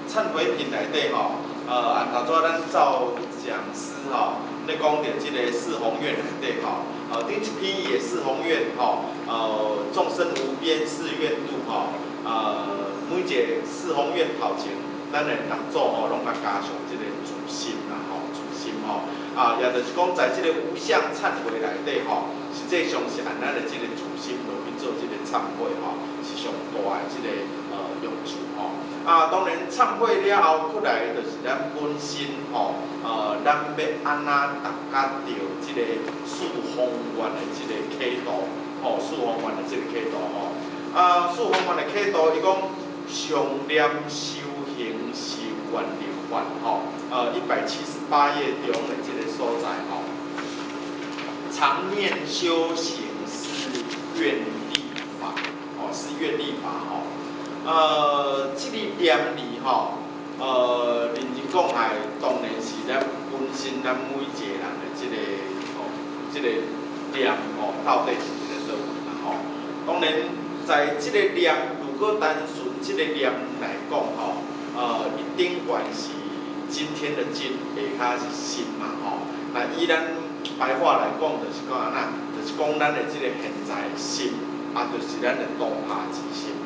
忏悔品内底吼，头拄咱赵讲师吼，咧讲到即个四宏愿内底吼，顶一篇伊的四宏愿吼，众生无边誓愿度吼，每一个四宏愿头前，咱的六祖吼拢甲加上即个自心啦吼，自心吼，也就是讲在即个无相忏悔内底吼，实际上是按咱的即个自心落去做即个忏悔吼，是上大的即个用处吼。当然忏悔了后，过来就是咱本身吼，咱要安怎达到即个四方愿的即个启导吼，四方愿的即个启导吼。四方愿的启导，伊讲常念修行是愿力法吼，178页中的即个所在吼，常念修行是愿力法，哦，是愿力法吼。即个念力吼，认真讲来，当然是咱本身咱每一个人的即个即个念吼，到底是一个所谓啦吼。当然，在即个念，如果单纯即个念来讲吼，一定关是今天的今，下骹是心嘛吼。那以咱白话来讲，就是讲安那，就是讲咱的即个现在心，就是咱的当下之心。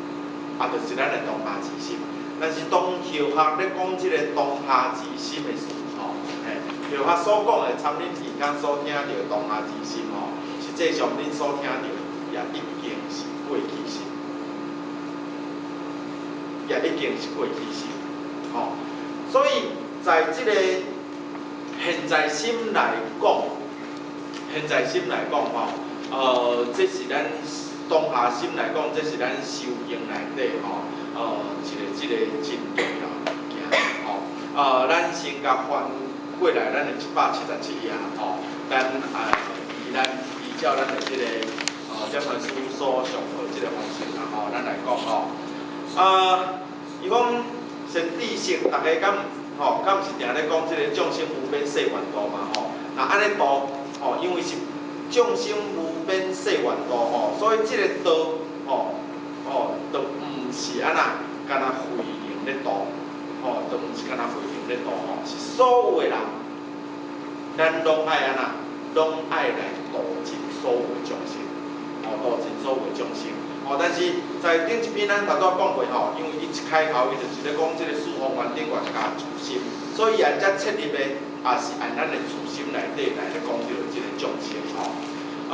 就是咱的当下之心，但是当后学咧讲即个当下之心的时候，后学所讲的，参恁耳孔所听到当下之心吼，实际上恁所听到也已经是过去心，也已经是过去心，吼。所以在即个现在心来讲，现在心来讲吼，这是咱。当下心来讲，这是咱修行内底吼，即个真重要的物件吼。咱先甲翻过来，咱的177页吼，咱依照咱的即个这本书所上课即个方式啦吼，咱来讲吼。伊讲先知性，大家敢是定咧讲即个众生无边誓愿度嘛吼？那安尼度吼，因为是。众生无边誓愿度吼，所以即个道就毋是安那，干那费力咧度，就毋是干那费力咧度吼，是所有的人，咱拢爱安那，拢爱来度尽所有的众生，度尽所有的众生，但是在顶一篇咱头拄讲过吼，因为伊一开头伊就是咧讲即个四方愿顶愿加自心，所以也则切入的也是按咱的自心内底来讲到即个众生吼。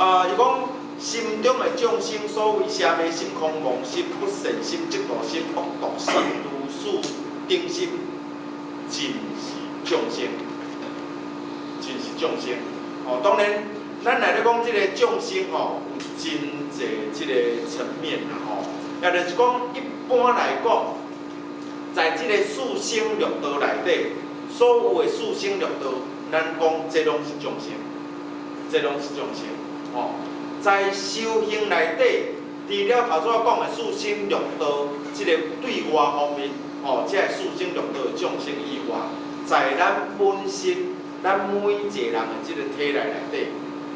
伊讲心中的众生，所谓邪迷心、空妄心、不善心、嫉妒心、恶毒心、如是等心，尽是众生，尽是众生。当然，咱来咧讲即个众生吼，有真侪即个层面啦吼。也就是讲，一般来讲，在即个四生六道内底，所有的四生六道，咱讲这拢是众生，这拢是众生。在修行内底，除了头先讲的四生六道，即个对外方面，即个四生六道的众生以外，在咱本身，咱每一个人的即个体内底，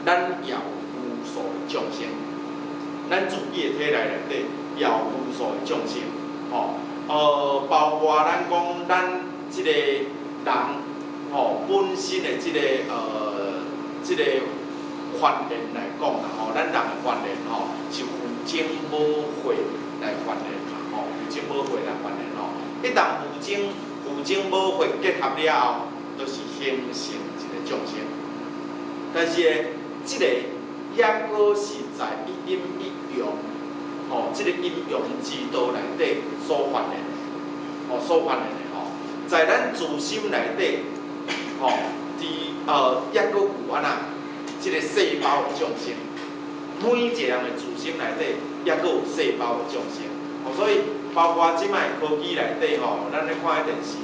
咱也有无数的众生。咱自己的体内底也有无数的众生，包括咱讲咱即个人，本身的即个发言来讲啦，咱人的发言是有情无慧来发言啦，有情无慧来发言一旦有情无慧结合了后，就是形成一个众生。但是即个也阁是在一阴一阳，即个阴阳之道内底所发言的，在咱自心内底，也阁有安那。即个细胞的众生，每一个人的自心内底，也阁有细胞的众生。所以包括即摆科技内底咱咧看电视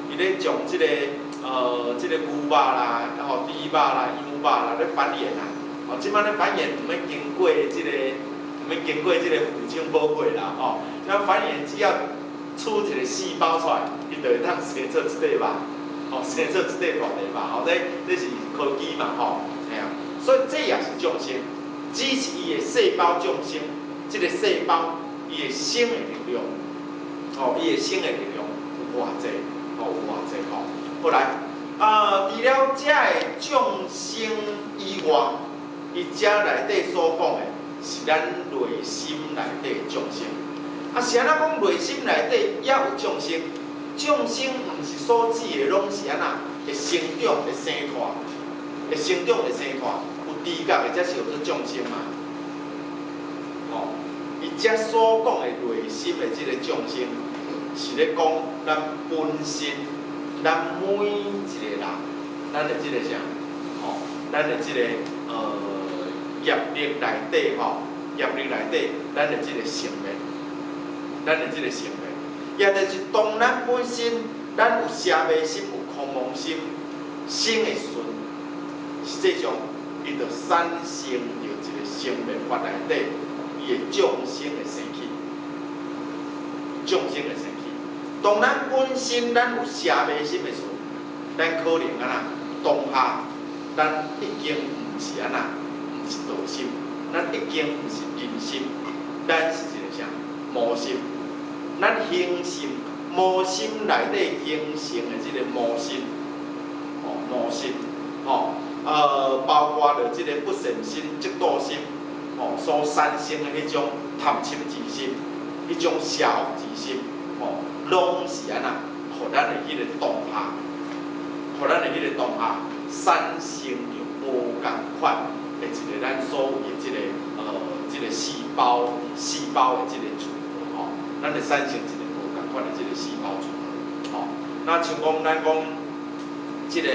伊咧将即个即个牛肉啦，猪肉啦、羊肉啦咧繁衍啦。即摆咧繁衍毋免经过即个父精母血啦，即摆繁衍只要出一个细胞出来，伊就会当生出一块肉，生出一块大块肉。这是科技嘛，嘿啊。所以这也是众生，只是伊的细胞众生，即个细胞伊的生的力量，伊的生的力量有偌济，有偌济吼。好来，除了遮的众生以外，伊遮内底所讲的是咱内心内底的众生。是安怎讲内心内底也有众生？众生毋是所指的，拢是安那会生长、会生大、会生长、会生大，有知觉的，才是叫做众生嘛。伊遮所讲的内心的即个众生，是咧讲咱本身，咱每一个人，咱的即个啥？咱的即个业力内底业力内底，咱的即个性命，咱的即个性命，也就是当咱本身，咱有邪迷心，有狂妄心，生的时阵，实际上伊就产生着一个生命法内底。伊的众生会生起，众生会生起。当咱本身咱有邪迷心的时阵，咱可能当下咱已经毋是毋是道心，咱已经毋是人心，咱是一个啥魔心。咱形成魔心内底形成的即个魔心，魔心，包括着即个不善心、嫉妒心。所产生的迄种贪嗔之心，迄种邪恶之心，拢是互咱的迄个当下，互咱的迄个当下产生着无共款的一个咱所有的即个细胞的即个组合，咱会产生一个无共款的即个细胞组合，那像讲咱讲即个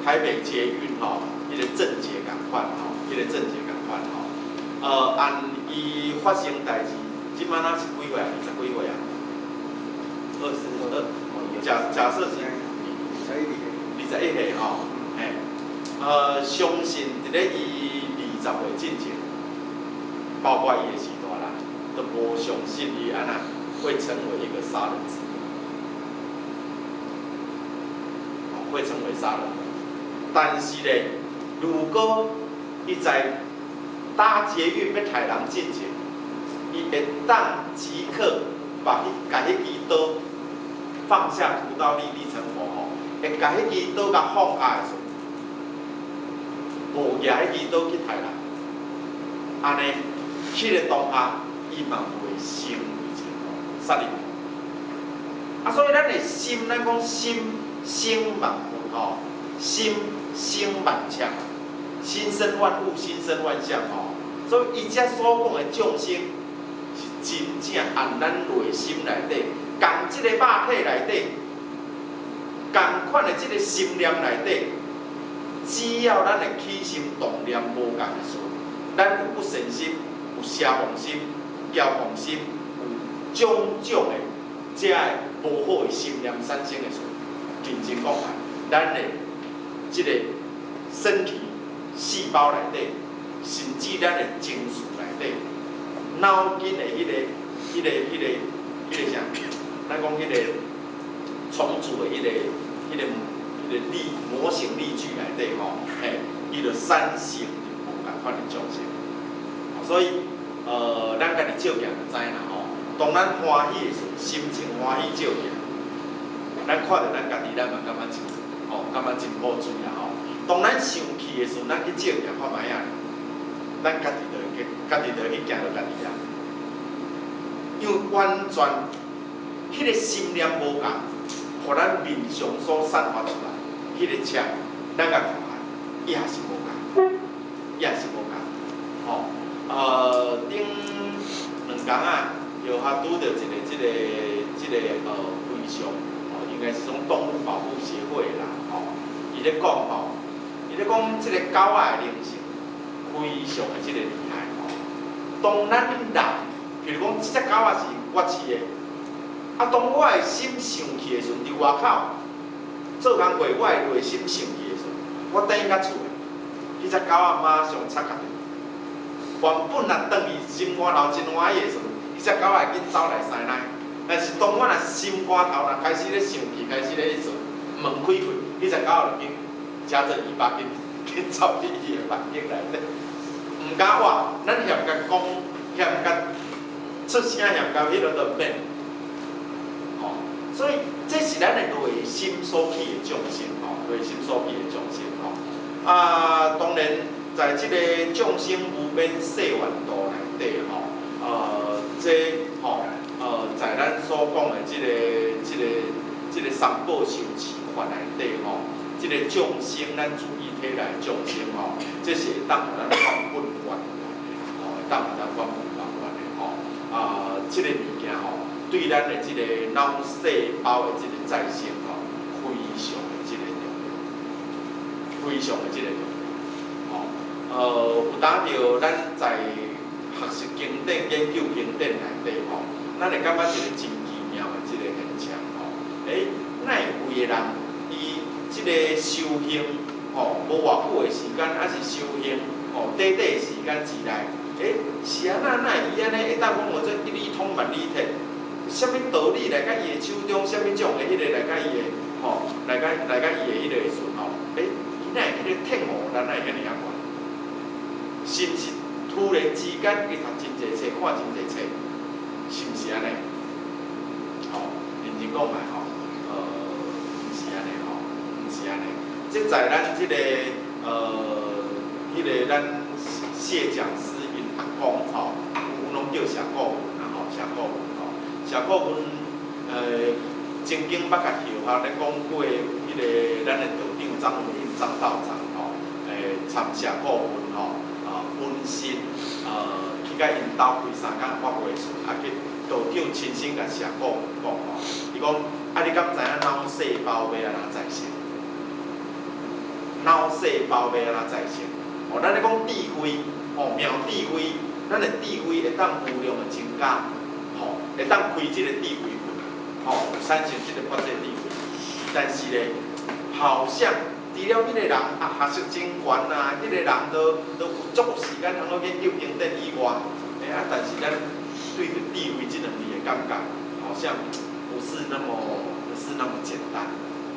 台北捷运迄个症结共款迄个症结共款按伊发生代志，即摆是几月啊？20几月啊？22，假设是21岁相信伫咧伊20岁进前，包括伊的时代啦，都无相信伊会成为一个杀人之徒，会成为杀人。但是咧，如果伊在搭捷运要杀人进前，伊会当即刻把迄支刀放下屠刀立地成佛会把迄支刀甲放下的时阵，无举迄支刀去杀人，安尼，迄个当下伊嘛袂成为一个杀人魔。所以咱的心，咱讲心生万物心生万象。心生万物，心生万象所以伊遮所讲的众生，是真正按咱内心内底，共即个肉体内底，共款的即个心念内底，只要咱的起心动念无共的时阵，咱有不善心，有邪妄心、骄狂心，有种种的遮个无好的心念产生的时阵，认真讲来，咱的即个身体。细胞内底，甚至咱的情绪内底，脑筋的迄个啥，咱讲迄个重组的迄个模型例句内底伊就产生无共款的众生。所以咱家己照镜就知啦当咱欢喜的时候，心情欢喜照镜，咱看到咱家己，咱嘛感觉真好水啦当咱生气的时候，咱去照镜看卖啊，咱家己就去行到家己啊。因为完全迄个心念无共，互咱面上所散发出来，迄个车，咱甲看下，伊也是无共，伊也是无共。顶2天啊，有拄着一个非常应该是种动物保护协会啦伊咧讲伊咧讲即个狗仔的灵性非常的即个厉害当咱人，譬如讲即只狗仔是我饲的，当我的心生气的时阵，伫外口做工过，我的内心生气的时阵，我等伊到厝的，迄只狗仔马上插脚。原本若转去心肝头真欢喜的时阵，迄只狗仔会紧走来塞奶。但是当我若心肝头若开始咧生气，开始咧迄阵门开开，迄只狗仔就紧。夹着尾巴紧走去伊的环境内底，毋敢话，咱嫌甲讲，嫌甲出声，嫌甲迄落都免。所以这是咱的内心所起的重心吼，内心所起的重心吼。当然，在这个众生无边誓愿度内底吼，这吼在咱所讲的这个三宝修持法内底吼，这个众生咱自己体内众生吼，这是会当互咱返本源的，会当互咱返本源的吼。这个物件吼，对咱的这个脑细胞的这个再生吼，非常的这个重要，非常的这个重要。有当着咱在学习经典、研究经典内底吼，咱会感觉一个真奇妙的这个现象吼。哪会有的人伊这个修行吼，无偌久的时间，还是修行吼，短的时间之内。是啊，哪会伊安尼会当讲我这一理通万理体？什么道理来甲伊的手中，什么种的迄个来甲伊的吼，来甲伊的迄个时阵吼，伊哪会去咧听我，咱哪会安尼啊管？是毋是突然之间去读真济册，看真济册，是毋是安尼？吼，认真讲来吼，毋是安尼吼，毋是安尼。即在咱即个迄个咱谢讲师。讲吼，有拢叫社顾问啦吼，社顾问吼，社顾问曾经捌甲后学咧讲过，迄个咱的道长张文英张道长吼，参社顾问吼，温馨去甲因兜开3间法会处，去道长亲身甲社顾问讲吼，伊讲你敢知影脑细胞要安怎再生？脑细胞要安怎再生？咱咧讲智慧。妙智慧，咱的智慧会当有量的增加，会当开这个智慧门，产生这个发展智慧。但是咧，好像除了迄个人学识真悬啊，迄个人都足时间通去研究经典以外，但是咱对着智慧这两字的感觉，好像不是那么简单，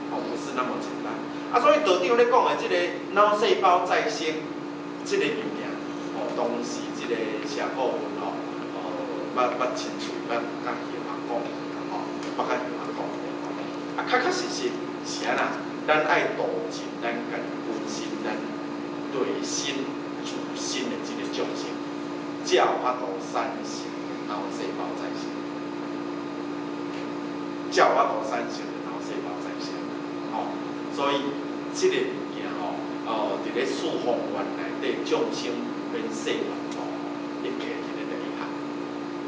不是那么简单。所以道长咧讲的这个脑细胞再生，这个物件。当时即个社顾问吼，捌亲嘴，捌甲后学讲，捌甲后学讲，确实是安那，咱爱度尽咱家本身咱内心自身的即个众生，才有法度产生脑细胞再生，才有法度产生脑细胞再生，所以即个物件伫咧四方缘内底众生。跟誓愿吼，伊徛伫咧第一项，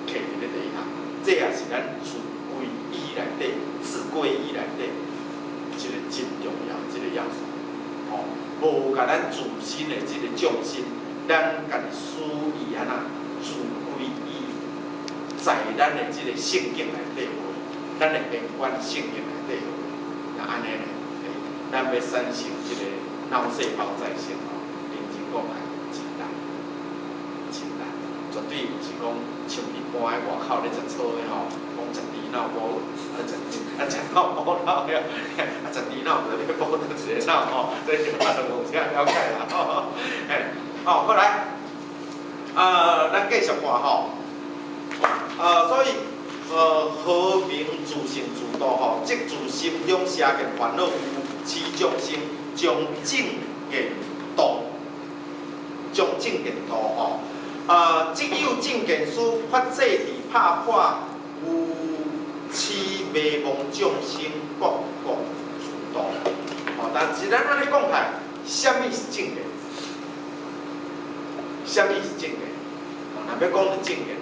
徛伫咧第一项，这也是咱自归依内底、自归依内底一个真重要一个要素。无甲咱自身的这个重心，咱家己属于安那自归依，在咱的这个圣境内底话，咱的圆满圣境内底话，那安尼呢，咱要产生这个脑细胞再生认真讲来。绝对毋是讲像一般的外口咧食草的吼，讲食猪脑补，食脑补脑了，食猪脑就咧补到一个脑吼，这就咱就无啥了解啦吼。好来，咱继续看吼，所以和平自性自度吼，即自心中邪见烦恼有持众生，将正见度，将正见度吼。即有正见师发制治拍破有痴迷妄众生各自度。但是咱安尼讲下，什么是正见？什么是正见？若要讲到正见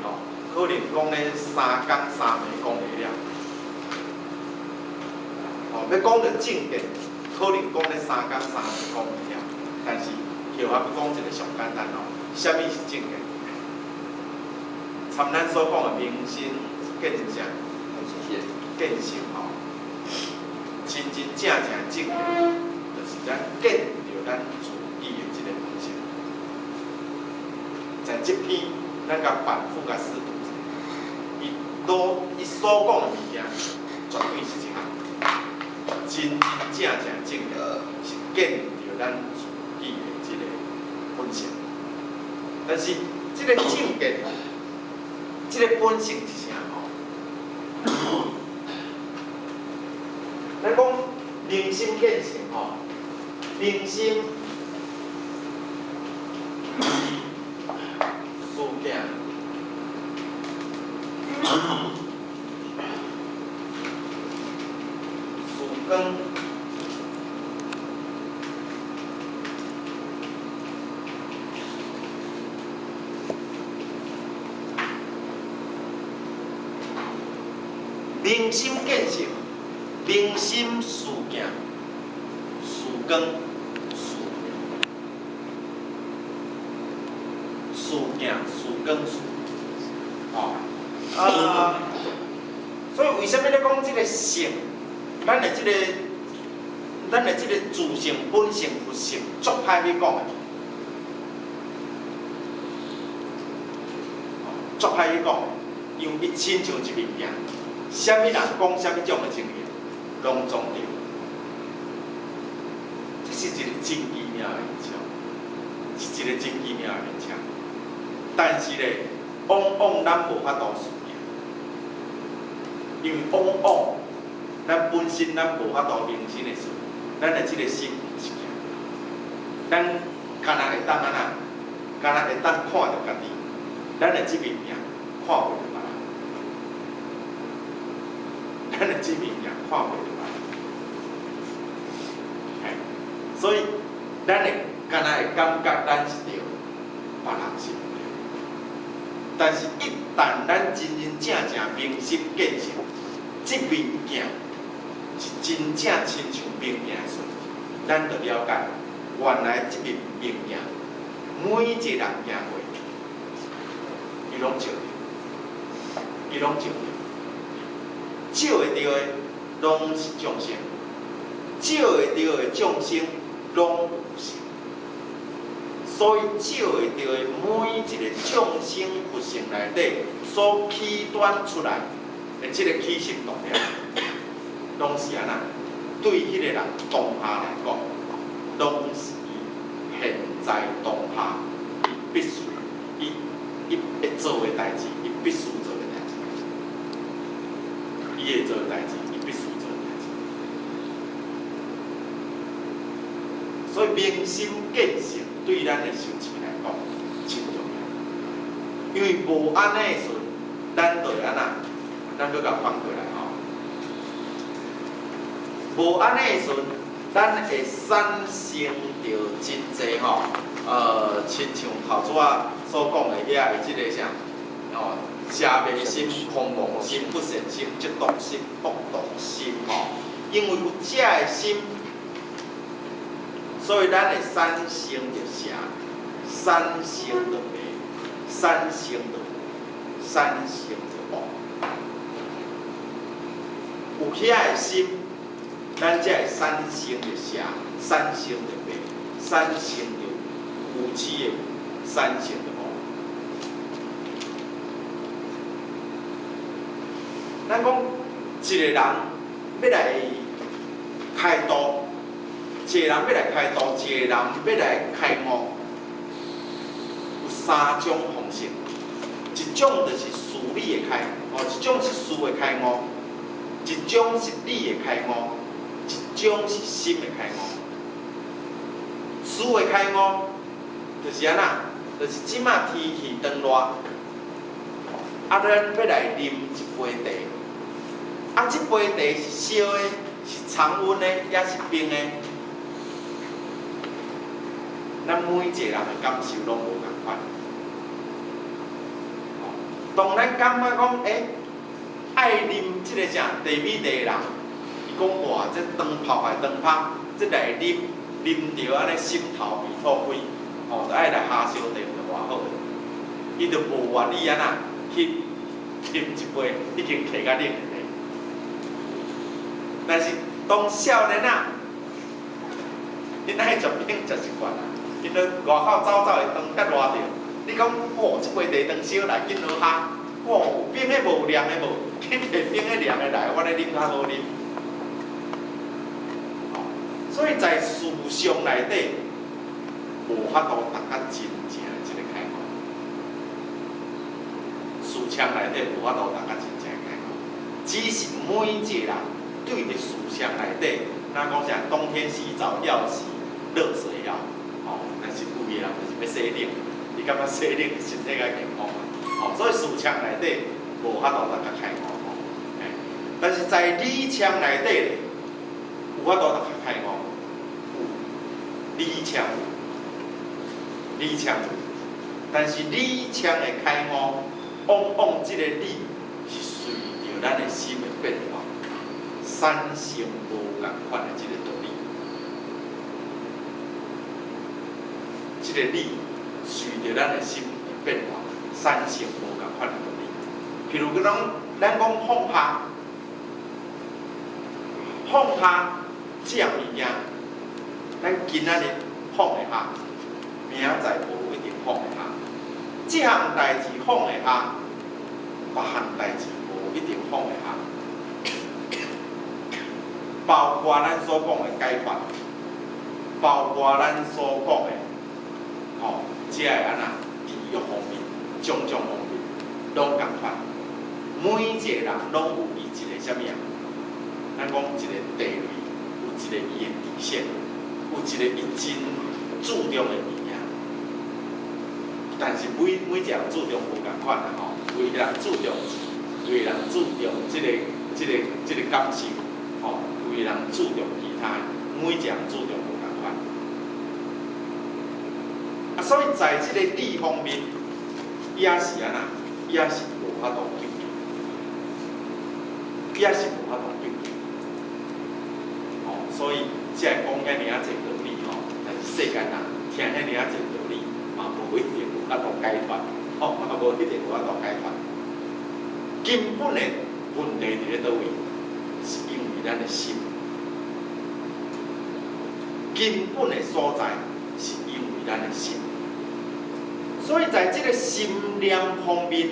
可能讲咧3天3暝讲袂了。要讲到正见，可能讲咧3天3暝讲袂了。但是后下要讲一个上简单什么是正见？参咱所讲的明心见性，见性真真正正正见，就是咱见到咱自己的这个本性。在这篇，咱甲反复甲思读，伊所讲的物件，绝对是一项真真正正正见，是见到咱自己的这个本性。但是这个正见，这个本性是啥心见性吼，明心事件，事根。明心见性，明心事件，事根，事件，事根，所以为什么咧讲这个性？咱的这个自性本性不性，足歹去讲的，足歹去讲，因为伊亲像一面镜。啥物人讲啥物种的情形，拢总对。这是一个真奇妙的现象，是一个真奇妙的现象。但是咧，往往咱无法度适应，因为往往咱本身咱无法度明心的时候，咱的这个心有一件，咱敢若会当安那，敢若会当看到家己，咱的这面镜看袂到。咱的这面镜看袂到来，所以咱会敢若会感觉咱是对，别人是唔对。但是，一旦咱真真正正明心见性，这面镜是真正亲像明镜的时候，咱就了解，原来这面明镜，每一个人行过，伊拢照着，伊拢照着。照会到的拢是众生，照会到的众生拢有性，所以照会到的每一个众生佛性内底所起端出来的这个起心动念，拢是安那？对迄个人当下来讲，拢是伊现在当下伊必须伊会做的代志，伊必须做的。伊会做代志，伊必须做代志。所以明心见性对咱的修持来讲真重要，因为无安尼的时阵，咱就会安那，咱搁甲反过来吼。无安尼的时阵，咱会产生着真济吼，亲像头拄仔所讲的遐的即个啥，邪迷心、狂妄心、不善心、嫉妒心、恶毒心吼，因为有这个心，所以咱会产生着邪，产生着迷，产生着有，产生着恶。有遐个心，咱才会产生着邪，产生着迷，产生着有痴的有，产生着恶。咱讲一个人要来开导，一个人要来开导，一个人要来开悟，有三种方式。一种就是事理的开，一种是事的开悟，一种是理的开悟，一种是心的开悟。事的开悟就是安那，就是即马天气长热，咱要来啉一杯茶，这杯茶是烧的，是常温的，也是冰的。咱每一个人的感受拢无共款。当咱感觉讲，爱啉即个啥茶米茶的人，伊讲哇，这长泡的长泡，这来啉着安尼心头味吐开，就爱来下烧茶就偌好。伊就无愿意安那去啉一杯已经摕甲冷的。但是当少年仔，因爱食冰食习惯啊，因咧外口走的汤较热着，你讲哦，这杯茶汤烧来紧好哈，哦，有冰的无，凉的无，紧摕冰的凉的来，我咧啉较好啉。所以在思想内底，无法度达到真正的一个开悟，思想内底无法度达到真正的开悟，只是每一个人对着思想内底咱讲啥？冬天洗澡要洗热水澡，但是有个人就是要洗冷，伊感觉洗冷身体较健康所以竖枪内底无法度大家开悟但是在理枪内底咧，有法度大家开悟。理枪，但是理枪的开悟，往往这个理是随着咱的心的变化，产生无共款的这个道理。这个理随着咱的心的变化，产生无共款的道理。譬如咱讲放炮，这样物件。咱今仔日放会下，明仔载无一定放会下。这项代志放会下，别项代志无一定放会下。包括咱所讲的解法，包括咱所讲的，只个安那地狱方面，种种方面，拢共款。每一个人拢有伊一个啥物啊？咱讲一个地位，有一个伊的底线。有一个伊真注重的物件，但是每一个人注重无共款有个人注重钱，有个人注重这个感受，有个人注重其他，每一个人注重无共款。所以在这个理方面，也是安那，也是无法度救救，也是无法度救救。所以才会讲遐尔啊侪道理但是世间人听遐尔啊侪道理，嘛无一定有法度解脱，嘛无一定有法度解脱。根本的问题伫咧倒位？是因为咱的心。根本的所在是因为咱的心。所以在这个心念方面，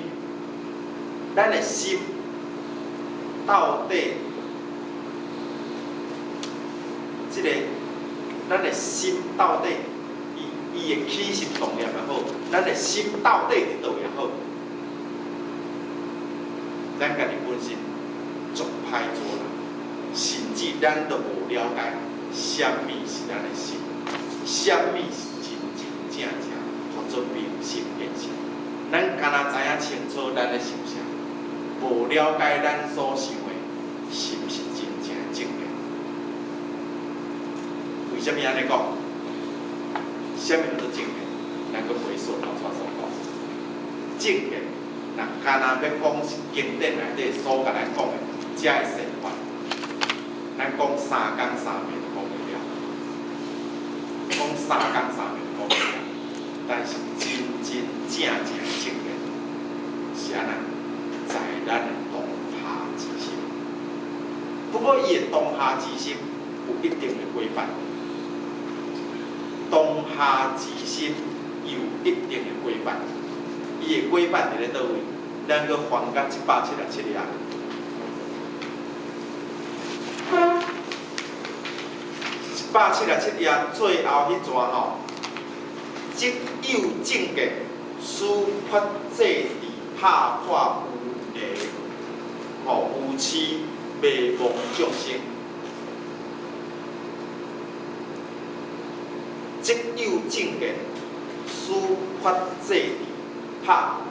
咱的心到底？这个，咱的心到底，伊的起心动念也好，咱的心到底伫倒也好，咱家己本身总歹做人，甚至咱都无了解，啥物是咱的心，啥物是真真正正合作明心见性。咱敢若知影清楚咱的想啥，无了解咱所想的，是毋是真正正面？为什么安尼讲？什么叫做正见？咱搁回溯头先所讲，正见，若敢若要讲是经典内底所甲咱讲的，才会生法。咱讲3天3夜就讲不了，讲3天3夜就讲不了。但是真真正正的正见是安那，在咱的当下之心。不过伊的当下之心有一定的规范。当下之心有一定的规范，伊的规范伫咧倒位？咱搁翻到177页。177页最后迄段即有正见，书发制治，拍破污泥，无痴迷妄众生。即有正见，书发制治，拍好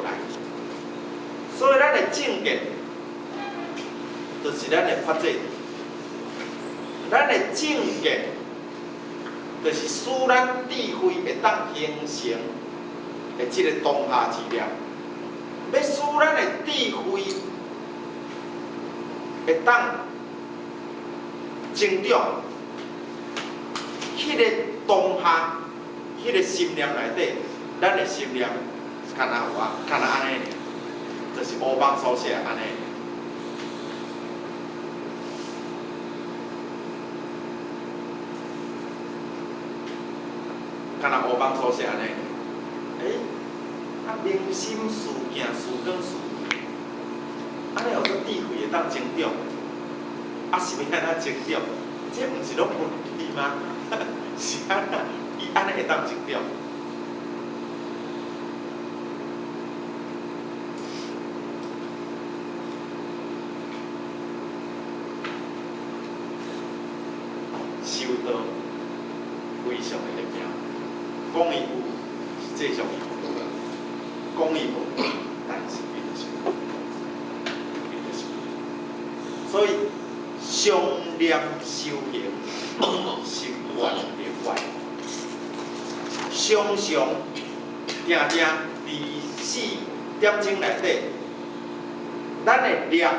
来。所以咱的正见，就是咱的发制治。咱的正见，就是使咱智慧会当形成的即个当下之念。要使咱的智慧会当增长。迄个当下，迄个心念内底，咱的心念，敢若有敢若安尼，就是乌邦所写安尼。敢若乌邦所写安尼，明心事行，事跟事，安尼有做智慧会当增长，是要安怎增长？这毋是拢问题吗？是安那，伊安尼会当增长。修道非常的厉害，讲伊有是这种有，讲伊无，但是伊就是有，伊就是有。所以常念修行，心愿力外，常常定定24点钟内底，咱的念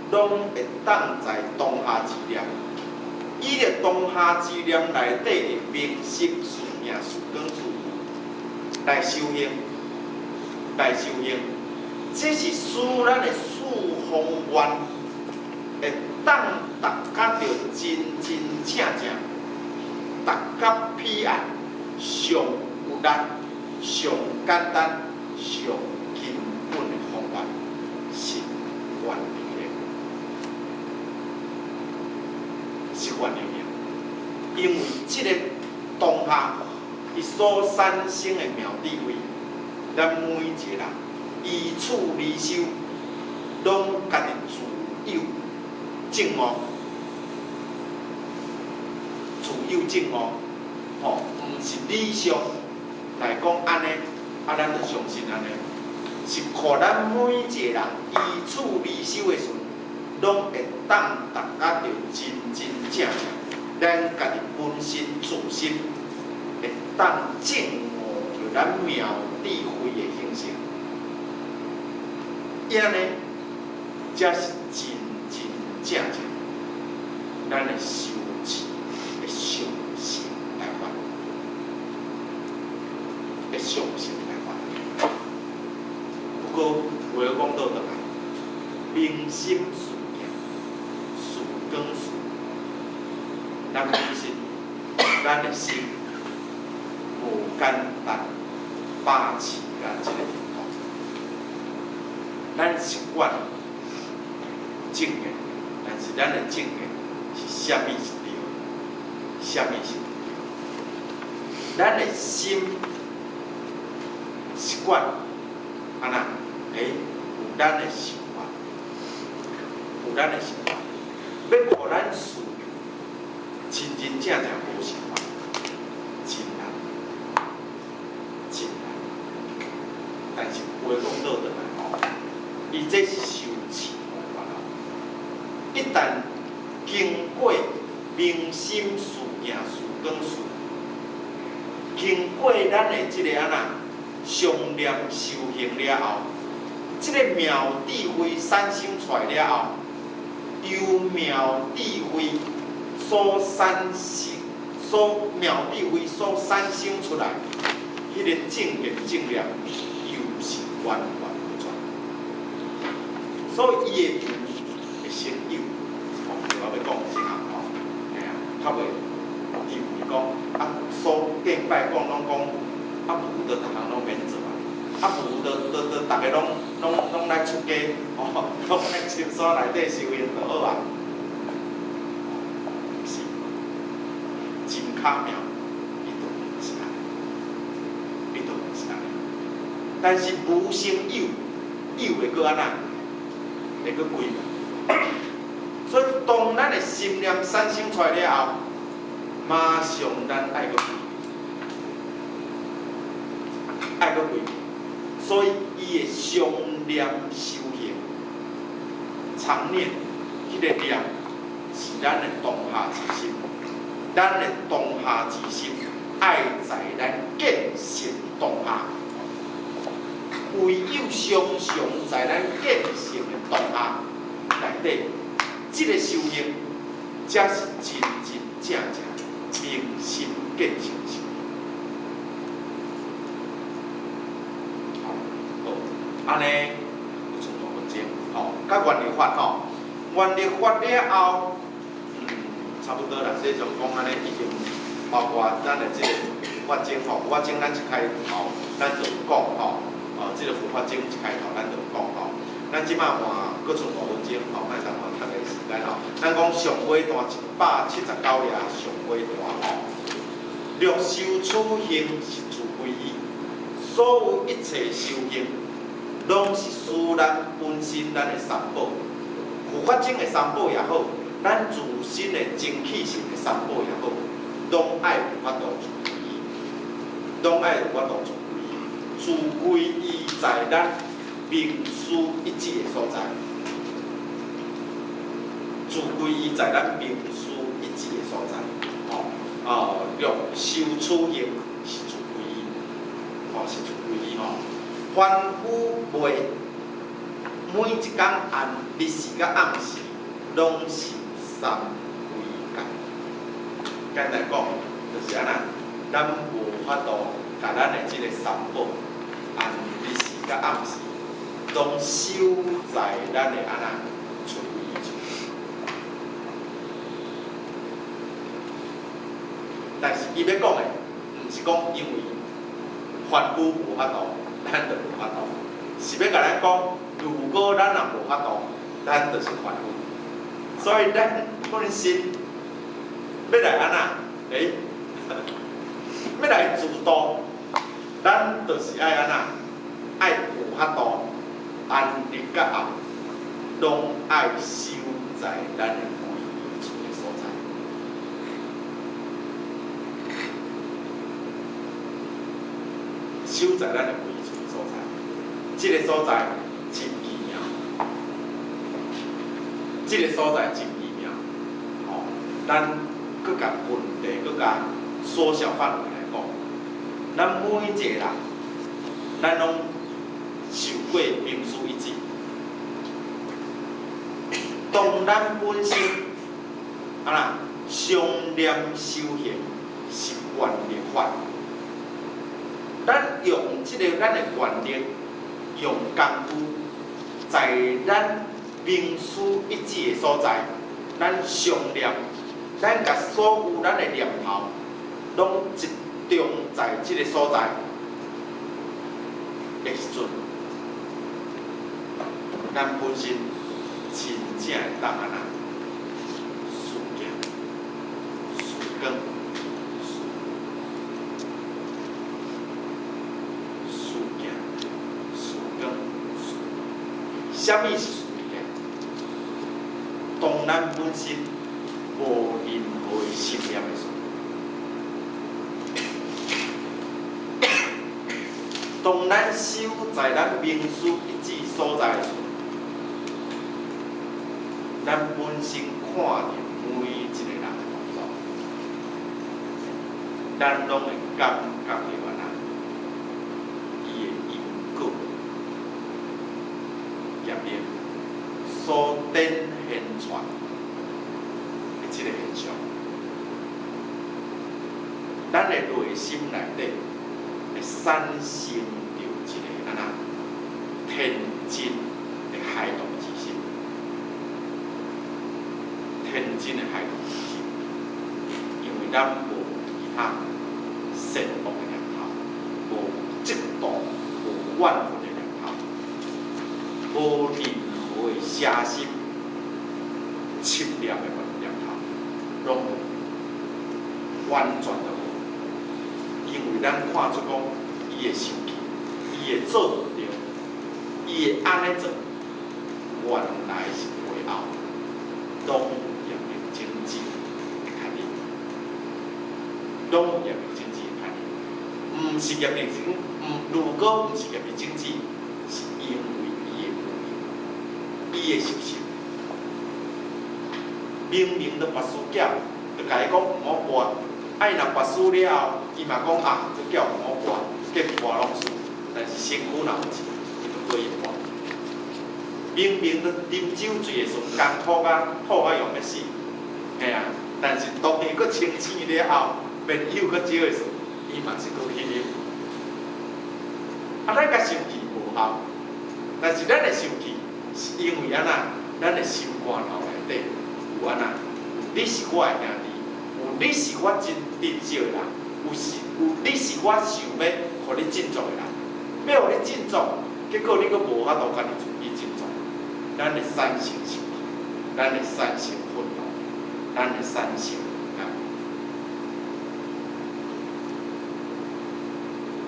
拢会当在当下之念。伊的当下之念内底的明心事命事跟事来修行，来修行，这是使咱的四方愿会当达到着真真正正，达到彼岸上有力、上简单、上根本的方法，是愿力量。是愿力量，因为这个当下，伊所产生的妙智慧，咱每一个人依处离修，拢家己自有正悟，自有正悟，吼，毋是理想来讲安尼，咱就相信安尼，是靠咱每一个人依处离修的时阵。拢会当达到着真真正正，咱家己本身自身会当证悟着咱妙智慧的形成，伊安尼才是真真正正咱的修持的上乘来法，的上乘来法。不过话讲倒转来，明心事。跟事，咱本身，咱的心无简单、霸气甲即个程度，咱习惯正嘅，但是咱的正嘅是啥物是对，啥物是唔对？咱的心习惯安那，有咱的想法，有咱的想法。要互咱事真真正正无想法，真难，真难。但是话讲倒转来吼，伊这是修持方法啦。一旦经过明心事行事跟事，经过咱的即个安那常念修行了后，即个妙智慧产生出来了后。由妙智慧所产生，妙智慧所产生出来，迄个正念正念又是源源不绝。所以伊的会成有，我要讲这项吼，较袂认为讲所敬拜讲拢讲无就逐项拢免做啊，无就逐个拢来出家，拢来深山内底修行就好啊。不是，真巧妙，伊都毋是安尼，伊都毋是安尼。但是无生有，有会搁安那，会搁贵。所以当咱的心念产生出来了后，马上咱爱搁贵，爱搁贵。所以，伊的常念修行，常念迄个念是咱的当下之心，咱的当下之心爱在咱见性当下，唯有常常在咱见性的当下内底，即个修行才是真真正正明心见性修行。安尼有存在文章，吼，甲原理法吼，原理法了后，差不多啦。这种讲安尼已经包括咱的这个法经吼，法经咱一开头咱就讲吼，这个佛法经一开头咱就讲吼，咱即摆换搁存在文章吼，咱上换读的时间吼，咱讲上尾段179页上尾段吼，略修此行是自归依，所有一切修行。拢是使咱本身咱的三宝，护法经的三宝也好，咱自身的精气神的三宝也好，拢爱有法度自归依，拢爱有法度自归依。自归依在咱名师一致的所在，自归依在咱名师一致的所在。用修处行是自归依，是自归依吼。凡夫袂每一天按日时甲暗时，拢是三归界。简单讲，就是安那，咱无法度甲咱的即个三宝按日时甲暗时，拢收在咱的安那自归依处。但是伊要讲的，毋是讲因为凡夫无法度，咱就无法度，是要甲咱讲，如果咱若无法度，咱就是凡夫。所以咱本身要来安那，要来自度，咱就是爱安那，爱有法度，按日甲暗，拢爱收在咱的归依处的所在。收在咱的归依处的所在，这个所在真奇妙，这个所在真奇妙。咱搁甲问题搁甲缩小范围来讲，咱每一个人，咱拢受过名师一致。当咱本身常念修行是愿力法。咱用即个咱的愿力，用功夫，在咱名师一致的所在，咱常念，咱甲所有咱的念头，拢集中在即个所在的时阵，咱本身真正会当安那事行、事光。什么是事业？当咱本身无任何的信念的时候，当咱守在咱名师一致所在的时候，咱本身看着每一个人的动作，咱拢会感觉到安那伊的因果。业力所展现出的这个现象，咱的内心内底会产生着一个安那天真的孩童之心，天真的孩童之心，因为咱无其他善恶的念头，无嫉妒，无怨恨。无任何的邪心、侵略的念头，拢完全都无。因为咱看出讲，伊会生气，伊会做唔对，伊会安尼做，原来是背后拢有业力经济的牵连，拢有业力经济的牵连。毋是业力经，如果毋是业力经济，是因为伊的习性，明明都跋输囝，就甲伊讲毋好跋，若跋输了后，伊嘛讲这囝毋好跋，结跋拢输，但是身躯若有钱，伊就过去跋。明明都啉酒醉的时阵，艰苦甲用要死，但是当伊佫清醒了后，朋友佫少的时阵，伊嘛是佫去啉。咱甲生气无效，但是咱的生气。是因为安那，咱的心肝头内底有安那，你是我的兄弟，有你是我真珍惜的人，有你是我想要互你敬重的人，要互你敬重，结果你佫无法度甲你自己敬重，咱会产生生气，咱会产生愤怒，咱会产生不甘。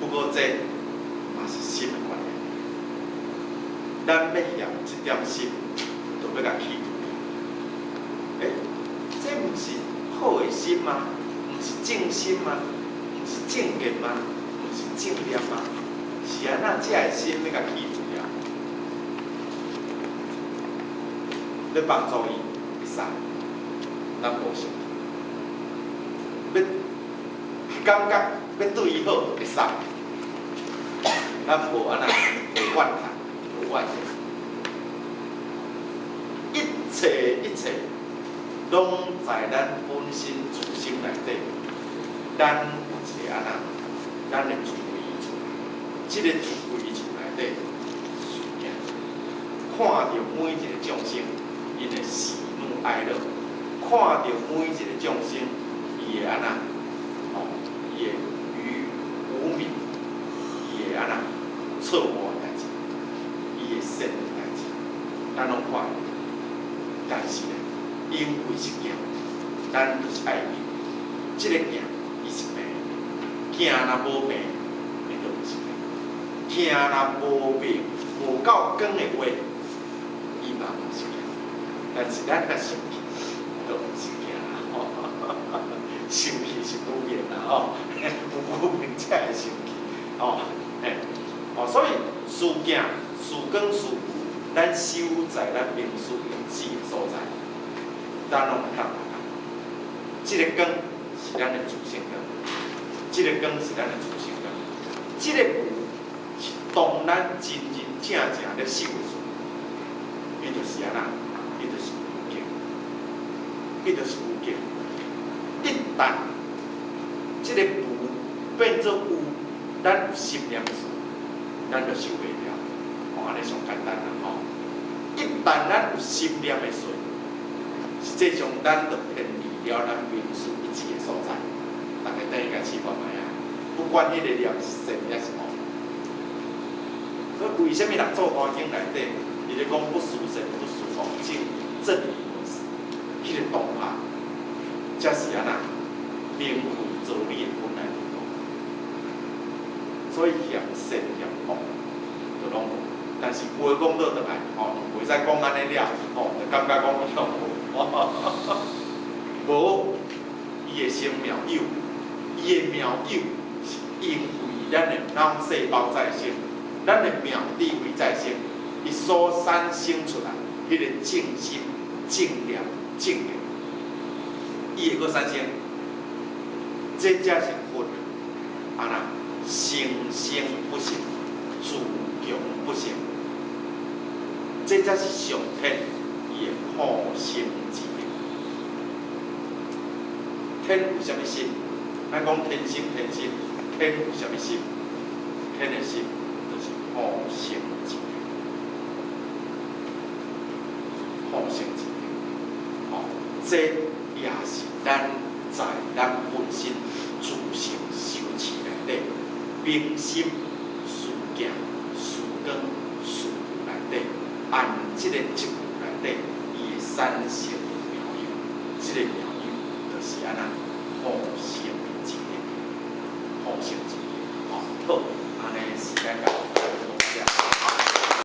不过这嘛是心的关系。咱要嫌一点心，就要甲去除。这毋是好的心吗？毋是正心吗？毋是正念吗？毋是正念吗？是安那，这个心你甲记住了，要帮助伊会使，咱无想，要感觉要对伊好会使，咱无安那无怨叹，无怨恨。一切一切，拢在咱本身自心内底。咱有一个安那，咱的自归厝，即个自归厝内底，事件，看到每一个众生，因的喜怒哀乐，看到每一个众生，伊的安那，伊的愚无明，伊的安那错误的代志，伊的善的代志，咱拢看到。但是呢，因为是行，咱就是爱命。即个行，伊是病，行若无病，伊就毋是病。行若无病，无够光的话，伊嘛毋是行。但是咱若生气，就毋是行啦。生气是无明啦，有无明才会生气。所以事行、事光、事故。咱守在咱明师明智的所在，咱拢会当达到。这个光是咱的自性光，这个光是咱的自性光，这个有是当咱真真正正咧守的时，伊就是安那，伊就是有境，伊就是有境。一旦这个无变做有，咱有心念的时，咱就守袂了。安尼上简单啦，一旦咱有心念的时，实际上咱就偏离了咱明师一致的所在。大家等一下试看卖啊，不管迄个念是善还是恶。所以为什么人做大经内底，伊咧讲不殊善不殊恶，正理无私，迄个当下，才是安那明慧做理的本来面目。所以嫌善嫌恶，就拢无。但是话讲倒转来，袂使讲安尼了，就感觉讲伊拢无伊的生妙有，伊的妙有是因为咱的脑细胞在生，咱的妙智慧在生，伊所产生出来迄个正心、正念、正念，伊会阁产生，这才是佛安那生生不息，自强不息。这才是上天伊的好生之力。天有啥物心？咱讲天心，天心，天有啥物心？天的心就是好生之力，好生之力。这也是咱在咱本身自性修持内底，明心、事行、事光、事故内底。按即个职务内底，伊会产生妙有，即个妙有就是安那好生之力，好生之力。好。